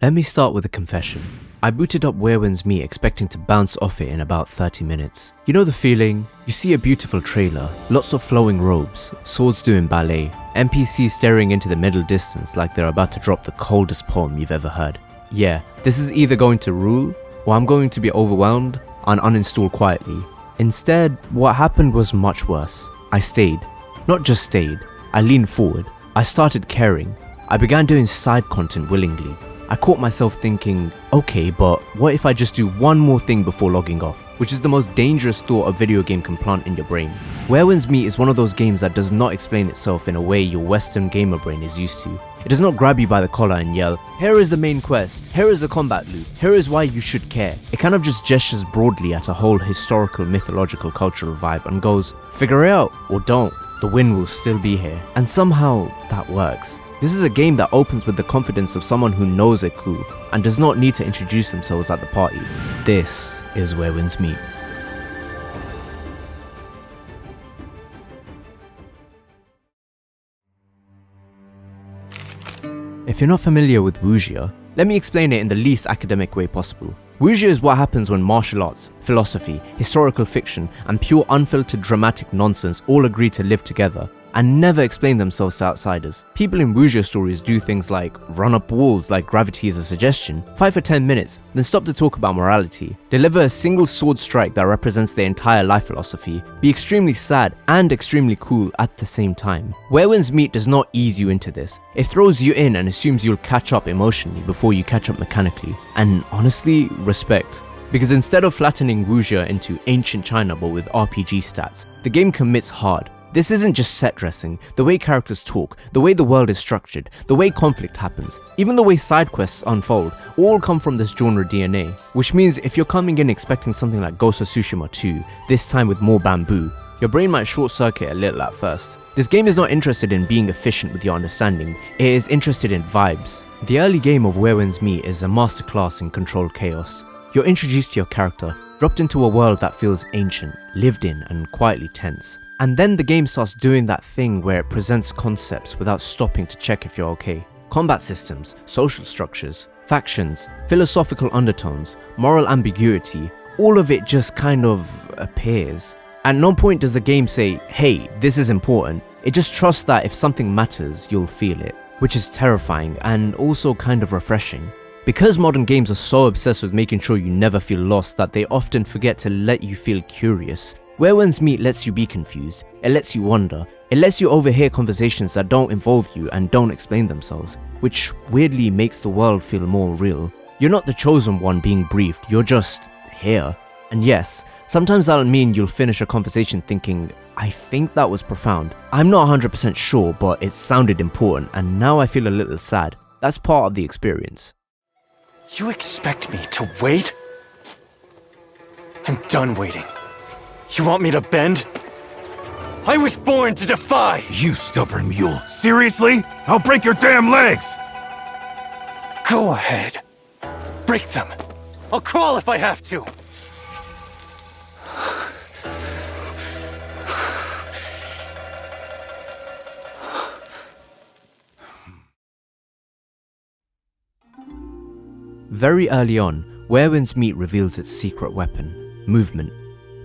Let me start with a confession. I booted up Wyrwind's Meat expecting to bounce off it in about 30 minutes. You know the feeling? You see a beautiful trailer, lots of flowing robes, swords doing ballet, NPCs staring into the middle distance like they're about to drop the coldest poem you've ever heard. Yeah, this is either going to rule, or I'm going to be overwhelmed and uninstall quietly. Instead, what happened was much worse. I stayed. Not just stayed, I leaned forward. I started caring. I began doing side content willingly. I caught myself thinking, okay, but what if I just do one more thing before logging off? Which is the most dangerous thought a video game can plant in your brain. Wyrwind's Meat is one of those games that does not explain itself in a way your Western gamer brain is used to. It does not grab you by the collar and yell, here is the main quest, here is the combat loop, here is why you should care. It kind of just gestures broadly at a whole historical, mythological, cultural vibe and goes, figure it out or don't, the win will still be here. And somehow that works. This is a game that opens with the confidence of someone who knows they're cool and does not need to introduce themselves at the party. This is Wyrwind's Meat. If you're not familiar with Wuxia, let me explain it in the least academic way possible. Wuxia is what happens when martial arts, philosophy, historical fiction, and pure unfiltered dramatic nonsense all agree to live together and never explain themselves to outsiders. People in Wuxia stories do things like run up walls like gravity is a suggestion, fight for 10 minutes, then stop to talk about morality, deliver a single sword strike that represents their entire life philosophy, be extremely sad and extremely cool at the same time. Wyrwind's Meat does not ease you into this. It throws you in and assumes you'll catch up emotionally before you catch up mechanically. And honestly, respect. Because instead of flattening Wuxia into ancient China but with RPG stats, the game commits hard. This isn't just set dressing, the way characters talk, the way the world is structured, the way conflict happens, even the way side quests unfold, all come from this genre DNA. Which means if you're coming in expecting something like Ghost of Tsushima 2, this time with more bamboo, your brain might short circuit a little at first. This game is not interested in being efficient with your understanding, it is interested in vibes. The early game of Wyrwind's Meat is a masterclass in controlled chaos. You're introduced to your character, dropped into a world that feels ancient, lived in, and quietly tense. And then the game starts doing that thing where it presents concepts without stopping to check if you're okay. Combat systems, social structures, factions, philosophical undertones, moral ambiguity, all of it just kind of appears. At no point does the game say, hey, this is important. It just trusts that if something matters, you'll feel it, which is terrifying and also kind of refreshing. Because modern games are so obsessed with making sure you never feel lost that they often forget to let you feel curious, Wyrwind's Meat lets you be confused, it lets you wonder, it lets you overhear conversations that don't involve you and don't explain themselves, which weirdly makes the world feel more real. You're not the chosen one being briefed, you're just here. And yes, sometimes that'll mean you'll finish a conversation thinking, I think that was profound. I'm not 100% sure, but it sounded important and now I feel a little sad. That's part of the experience. You expect me to wait? I'm done waiting. You want me to bend? I was born to defy! You stubborn mule. Seriously? I'll break your damn legs! Go ahead. Break them. I'll crawl if I have to. Very early on, Wyrwind's Meat reveals its secret weapon, movement.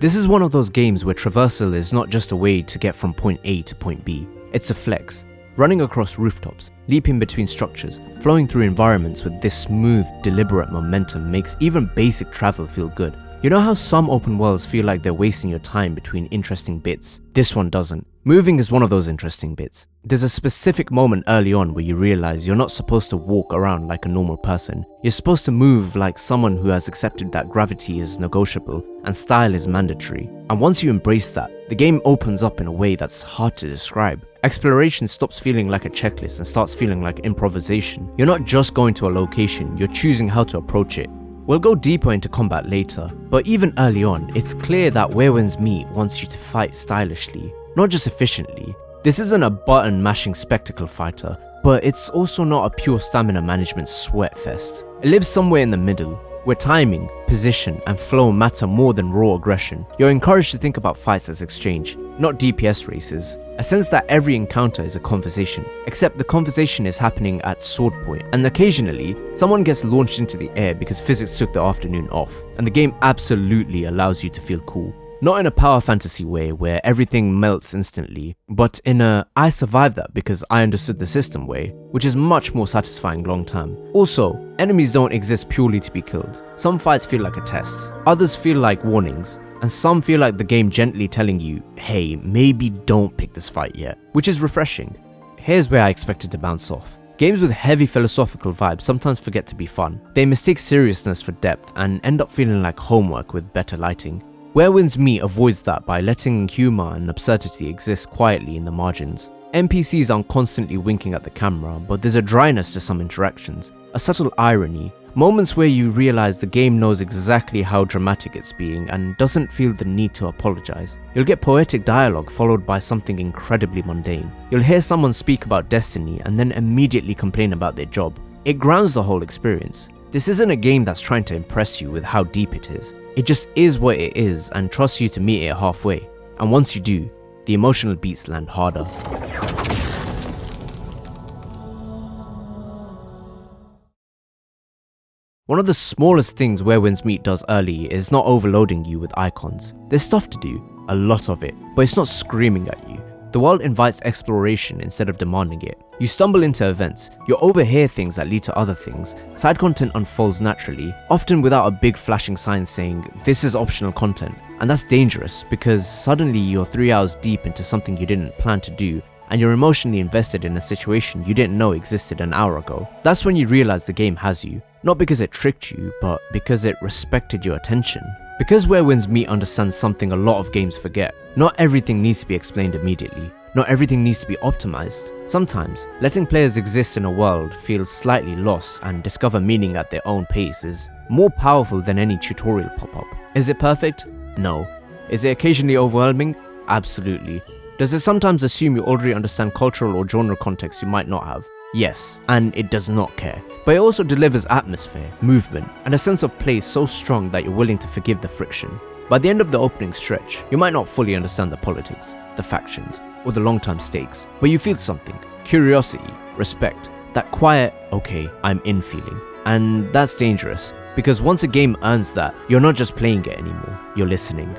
This is one of those games where traversal is not just a way to get from point A to point B, it's a flex. Running across rooftops, leaping between structures, flowing through environments with this smooth, deliberate momentum makes even basic travel feel good. You know how some open worlds feel like they're wasting your time between interesting bits? This one doesn't. Moving is one of those interesting bits. There's a specific moment early on where you realize you're not supposed to walk around like a normal person. You're supposed to move like someone who has accepted that gravity is negotiable and style is mandatory. And once you embrace that, the game opens up in a way that's hard to describe. Exploration stops feeling like a checklist and starts feeling like improvisation. You're not just going to a location, you're choosing how to approach it. We'll go deeper into combat later, but even early on, it's clear that Wyrwind's Meat wants you to fight stylishly, not just efficiently. This isn't a button-mashing spectacle fighter, but it's also not a pure stamina management sweat fest. It lives somewhere in the middle. where timing, position, and flow matter more than raw aggression. You're encouraged to think about fights as exchange, not DPS races. A sense that every encounter is a conversation, except the conversation is happening at sword point, and occasionally, someone gets launched into the air because physics took the afternoon off, and the game absolutely allows you to feel cool. Not in a power fantasy way where everything melts instantly, but in a I survived that because I understood the system way, which is much more satisfying long term. Also, enemies don't exist purely to be killed. Some fights feel like a test, others feel like warnings, and some feel like the game gently telling you, hey, maybe don't pick this fight yet, which is refreshing. Here's where I expected to bounce off. Games with heavy philosophical vibes sometimes forget to be fun. They mistake seriousness for depth and end up feeling like homework with better lighting. Where Winds Meet avoids that by letting humour and absurdity exist quietly in the margins. NPCs aren't constantly winking at the camera, but there's a dryness to some interactions, a subtle irony, moments where you realise the game knows exactly how dramatic it's being and doesn't feel the need to apologise. You'll get poetic dialogue followed by something incredibly mundane. You'll hear someone speak about destiny and then immediately complain about their job. It grounds the whole experience. This isn't a game that's trying to impress you with how deep it is. It just is what it is and trusts you to meet it halfway. And once you do, the emotional beats land harder. One of the smallest things Where Winds Meet does early is not overloading you with icons. There's stuff to do, a lot of it, but it's not screaming at you. The world invites exploration instead of demanding it. You stumble into events, you overhear things that lead to other things, side content unfolds naturally, often without a big flashing sign saying, this is optional content. And that's dangerous because suddenly you're 3 hours deep into something you didn't plan to do, and you're emotionally invested in a situation you didn't know existed an hour ago. That's when you realize the game has you, not because it tricked you, but because it respected your attention. Because Where Winds Meet understands something a lot of games forget. Not everything needs to be explained immediately. Not everything needs to be optimized. Sometimes, letting players exist in a world, feel slightly lost, and discover meaning at their own pace is more powerful than any tutorial pop-up. Is it perfect? No. Is it occasionally overwhelming? Absolutely. Does it sometimes assume you already understand cultural or genre context you might not have? Yes, and it does not care. But it also delivers atmosphere, movement, and a sense of place so strong that you're willing to forgive the friction. By the end of the opening stretch, you might not fully understand the politics, the factions, or the long-term stakes, but you feel something, curiosity, respect, that quiet, okay, I'm in feeling. And that's dangerous, because once a game earns that, you're not just playing it anymore, you're listening.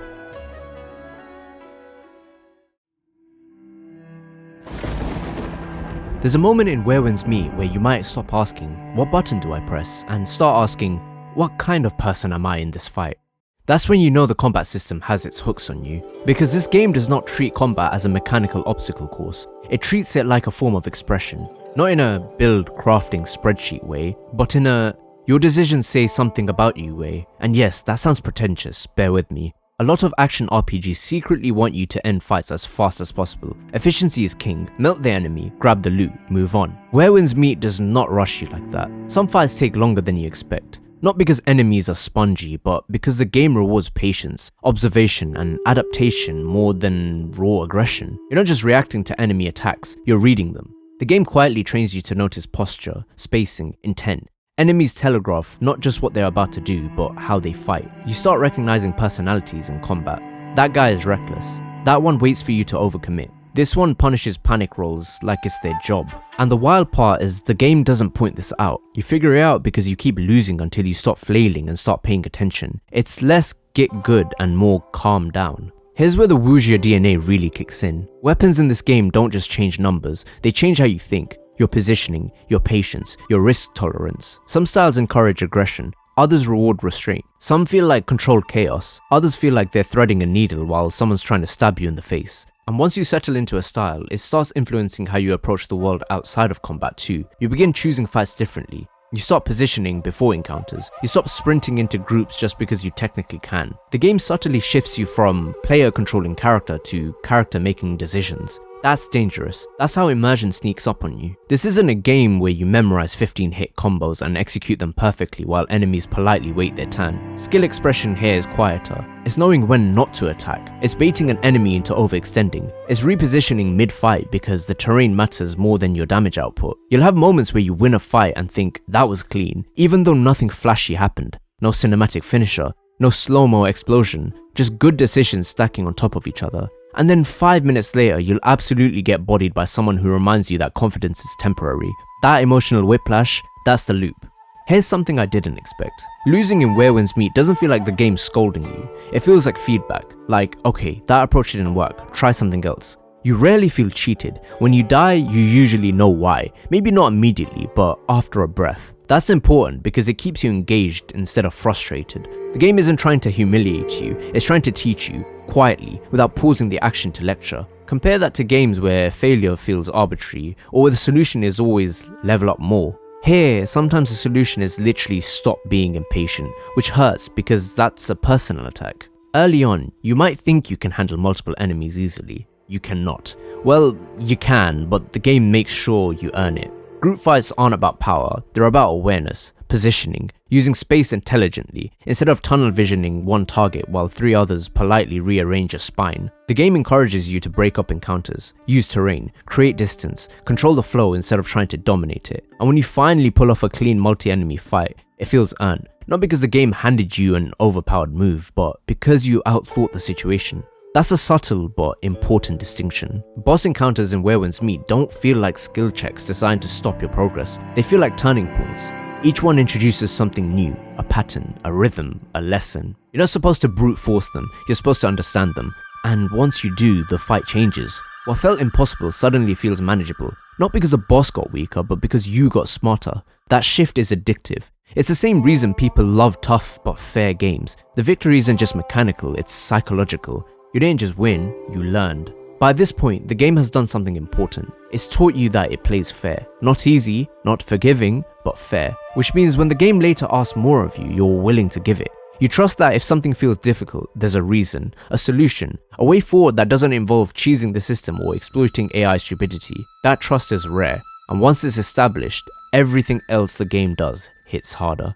There's a moment in Where Winds Meet where you might stop asking, what button do I press? And start asking, what kind of person am I in this fight? That's when you know the combat system has its hooks on you. Because this game does not treat combat as a mechanical obstacle course. It treats it like a form of expression. Not in a build crafting spreadsheet way, but in a your decisions say something about you way. And yes, that sounds pretentious, bear with me. A lot of action RPGs secretly want you to end fights as fast as possible. Efficiency is king, melt the enemy, grab the loot, move on. Where Winds Meet does not rush you like that. Some fights take longer than you expect. Not because enemies are spongy, but because the game rewards patience, observation, and adaptation more than raw aggression. You're not just reacting to enemy attacks, you're reading them. The game quietly trains you to notice posture, spacing, intent. Enemies telegraph not just what they're about to do, but how they fight. You start recognizing personalities in combat. That guy is reckless. That one waits for you to overcommit. This one punishes panic rolls like it's their job. And the wild part is the game doesn't point this out. You figure it out because you keep losing until you stop flailing and start paying attention. It's less get good and more calm down. Here's where the Wuxia DNA really kicks in. Weapons in this game don't just change numbers, they change how you think. Your positioning, your patience, your risk tolerance. Some styles encourage aggression, others reward restraint. Some feel like controlled chaos, others feel like they're threading a needle while someone's trying to stab you in the face. And once you settle into a style, it starts influencing how you approach the world outside of combat too. You begin choosing fights differently. You stop positioning before encounters. You stop sprinting into groups just because you technically can. The game subtly shifts you from player controlling character to character making decisions. That's dangerous. That's how immersion sneaks up on you. This isn't a game where you memorize 15 hit combos and execute them perfectly while enemies politely wait their turn. Skill expression here is quieter. It's knowing when not to attack. It's baiting an enemy into overextending. It's repositioning mid-fight because the terrain matters more than your damage output. You'll have moments where you win a fight and think, that was clean, even though nothing flashy happened. no cinematic finisher, no slow-mo explosion, just good decisions stacking on top of each other. And then 5 minutes later, you'll absolutely get bodied by someone who reminds you that confidence is temporary. That emotional whiplash, that's the loop. Here's something I didn't expect. Losing in Where Winds Meet doesn't feel like the game scolding you. It feels like feedback. Like, okay, that approach didn't work, try something else. You rarely feel cheated. When you die, you usually know why. Maybe not immediately, but after a breath. That's important because it keeps you engaged instead of frustrated. The game isn't trying to humiliate you, it's trying to teach you, quietly, without pausing the action to lecture. Compare that to games where failure feels arbitrary, or where the solution is always level up more. Here, sometimes the solution is literally stop being impatient, which hurts because that's a personal attack. Early on, you might think you can handle multiple enemies easily. You cannot. Well, you can, but the game makes sure you earn it. Group fights aren't about power, they're about awareness, positioning, using space intelligently, instead of tunnel visioning one target while 3 others politely rearrange a spine. The game encourages you to break up encounters, use terrain, create distance, control the flow instead of trying to dominate it. And when you finally pull off a clean multi-enemy fight, it feels earned. Not because the game handed you an overpowered move, but because you outthought the situation. That's a subtle but important distinction. Boss encounters in Where Winds Meet don't feel like skill checks designed to stop your progress. They feel like turning points. Each one introduces something new, a pattern, a rhythm, a lesson. You're not supposed to brute force them, you're supposed to understand them. And once you do, the fight changes. What felt impossible suddenly feels manageable. Not because the boss got weaker, but because you got smarter. That shift is addictive. It's the same reason people love tough but fair games. The victory isn't just mechanical, it's psychological. You didn't just win, you learned. By this point, the game has done something important. It's taught you that it plays fair. Not easy, not forgiving, but fair. Which means when the game later asks more of you, you're willing to give it. You trust that if something feels difficult, there's a reason, a solution, a way forward that doesn't involve cheesing the system or exploiting AI stupidity. That trust is rare, and once it's established, everything else the game does hits harder.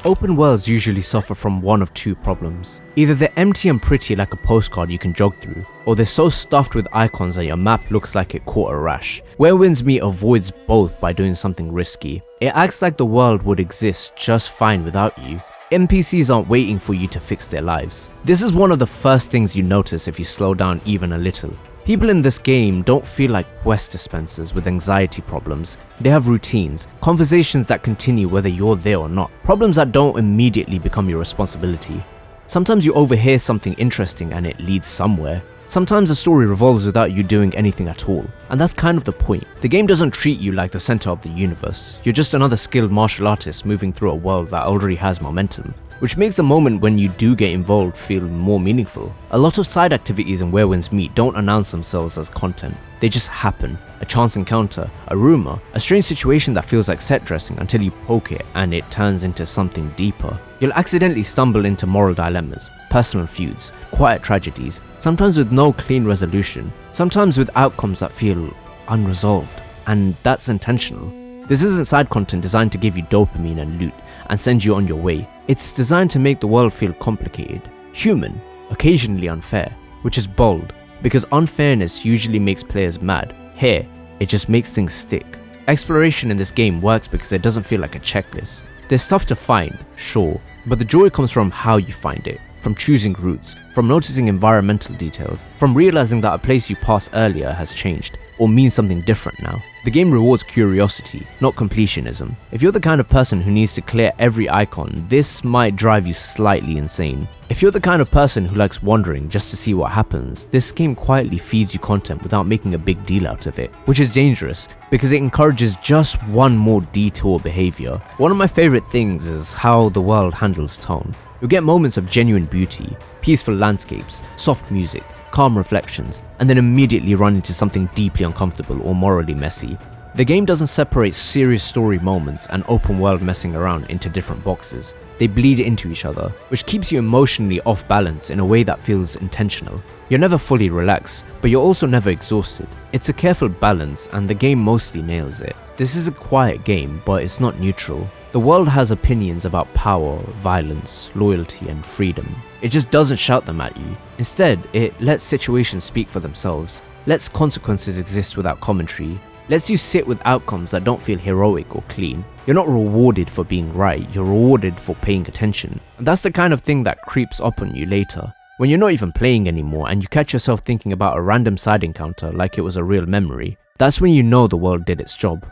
Open worlds usually suffer from one of 2 problems. Either they're empty and pretty like a postcard you can jog through, or they're so stuffed with icons that your map looks like it caught a rash. Where Winds Meet avoids both by doing something risky. It acts like the world would exist just fine without you. NPCs aren't waiting for you to fix their lives. This is one of the first things you notice if you slow down even a little. People in this game don't feel like quest dispensers with anxiety problems. They have routines, conversations that continue whether you're there or not, problems that don't immediately become your responsibility. Sometimes you overhear something interesting and it leads somewhere. Sometimes the story revolves without you doing anything at all, and that's kind of the point. The game doesn't treat you like the center of the universe. You're just another skilled martial artist moving through a world that already has momentum, which makes the moment when you do get involved feel more meaningful. A lot of side activities in Where Winds Meet don't announce themselves as content. They just happen. A chance encounter, a rumor, a strange situation that feels like set dressing until you poke it and it turns into something deeper. You'll accidentally stumble into moral dilemmas, personal feuds, quiet tragedies, sometimes with no clean resolution, sometimes with outcomes that feel unresolved. And that's intentional. This isn't side content designed to give you dopamine and loot and send you on your way. It's designed to make the world feel complicated, human, occasionally unfair, which is bold, because unfairness usually makes players mad. Here, it just makes things stick. Exploration in this game works because it doesn't feel like a checklist. There's stuff to find, sure, but the joy comes from how you find it, from choosing routes, from noticing environmental details, from realizing that a place you passed earlier has changed, or means something different now. The game rewards curiosity, not completionism. If you're the kind of person who needs to clear every icon, this might drive you slightly insane. If you're the kind of person who likes wandering just to see what happens, this game quietly feeds you content without making a big deal out of it, which is dangerous because it encourages just one more detour behavior. One of my favorite things is how the world handles tone. You'll get moments of genuine beauty, peaceful landscapes, soft music, calm reflections, and then immediately run into something deeply uncomfortable or morally messy. The game doesn't separate serious story moments and open world messing around into different boxes. They bleed into each other, which keeps you emotionally off balance in a way that feels intentional. You're never fully relaxed, but you're also never exhausted. It's a careful balance, and the game mostly nails it. This is a quiet game, but it's not neutral. The world has opinions about power, violence, loyalty, and freedom. It just doesn't shout them at you. Instead, it lets situations speak for themselves, lets consequences exist without commentary, lets you sit with outcomes that don't feel heroic or clean. You're not rewarded for being right, you're rewarded for paying attention. And that's the kind of thing that creeps up on you later. When you're not even playing anymore and you catch yourself thinking about a random side encounter like it was a real memory, that's when you know the world did its job.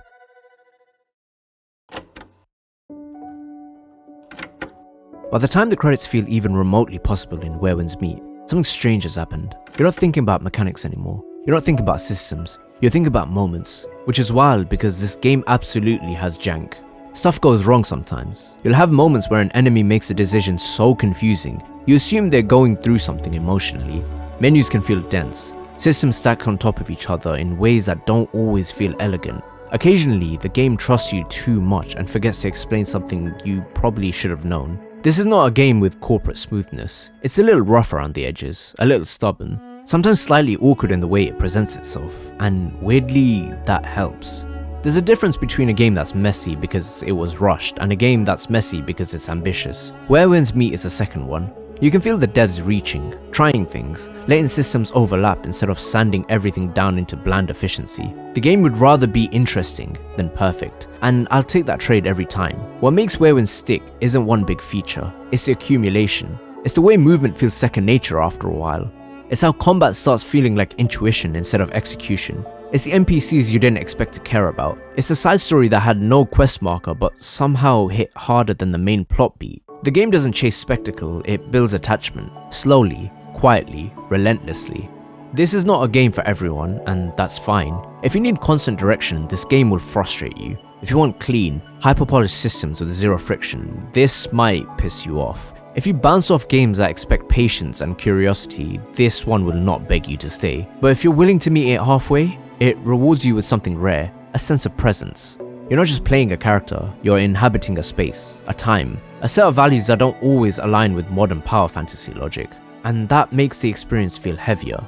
By the time the credits feel even remotely possible in Where Winds Meet, something strange has happened. You're not thinking about mechanics anymore. You're not thinking about systems. You're thinking about moments, which is wild because this game absolutely has jank. Stuff goes wrong sometimes. You'll have moments where an enemy makes a decision so confusing, you assume they're going through something emotionally. Menus can feel dense. Systems stack on top of each other in ways that don't always feel elegant. Occasionally, the game trusts you too much and forgets to explain something you probably should have known. This is not a game with corporate smoothness. It's a little rough around the edges, a little stubborn, sometimes slightly awkward in the way it presents itself, and weirdly, that helps. There's a difference between a game that's messy because it was rushed and a game that's messy because it's ambitious. Where Winds Meet is the second one. You can feel the devs reaching, trying things, letting systems overlap instead of sanding everything down into bland efficiency. The game would rather be interesting than perfect, and I'll take that trade every time. What makes Where Winds stick isn't one big feature, it's the accumulation. It's the way movement feels second nature after a while. It's how combat starts feeling like intuition instead of execution. It's the NPCs you didn't expect to care about. It's the side story that had no quest marker but somehow hit harder than the main plot beat. The game doesn't chase spectacle, it builds attachment. Slowly, quietly, relentlessly. This is not a game for everyone, and that's fine. If you need constant direction, this game will frustrate you. If you want clean, hyper-polished systems with zero friction, this might piss you off. If you bounce off games that expect patience and curiosity, this one will not beg you to stay. But if you're willing to meet it halfway, it rewards you with something rare, a sense of presence. You're not just playing a character, you're inhabiting a space, a time, a set of values that don't always align with modern power fantasy logic, and that makes the experience feel heavier.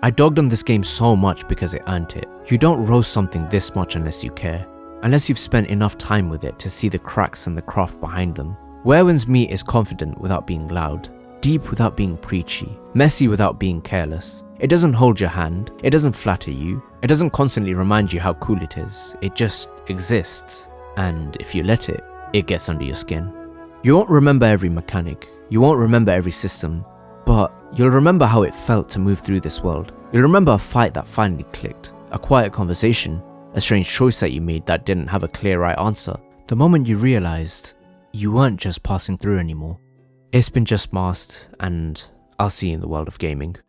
I dogged on this game so much because it earned it. You don't roast something this much unless you care, unless you've spent enough time with it to see the cracks and the craft behind them. Where Winds Meet is confident without being loud, deep without being preachy, messy without being careless. It doesn't hold your hand, it doesn't flatter you, it doesn't constantly remind you how cool it is, it just exists. And if you let it, it gets under your skin. You won't remember every mechanic, you won't remember every system, but you'll remember how it felt to move through this world. You'll remember a fight that finally clicked, a quiet conversation, a strange choice that you made that didn't have a clear right answer. The moment you realized you weren't just passing through anymore. It's been Justmasked, and I'll see you in the world of gaming.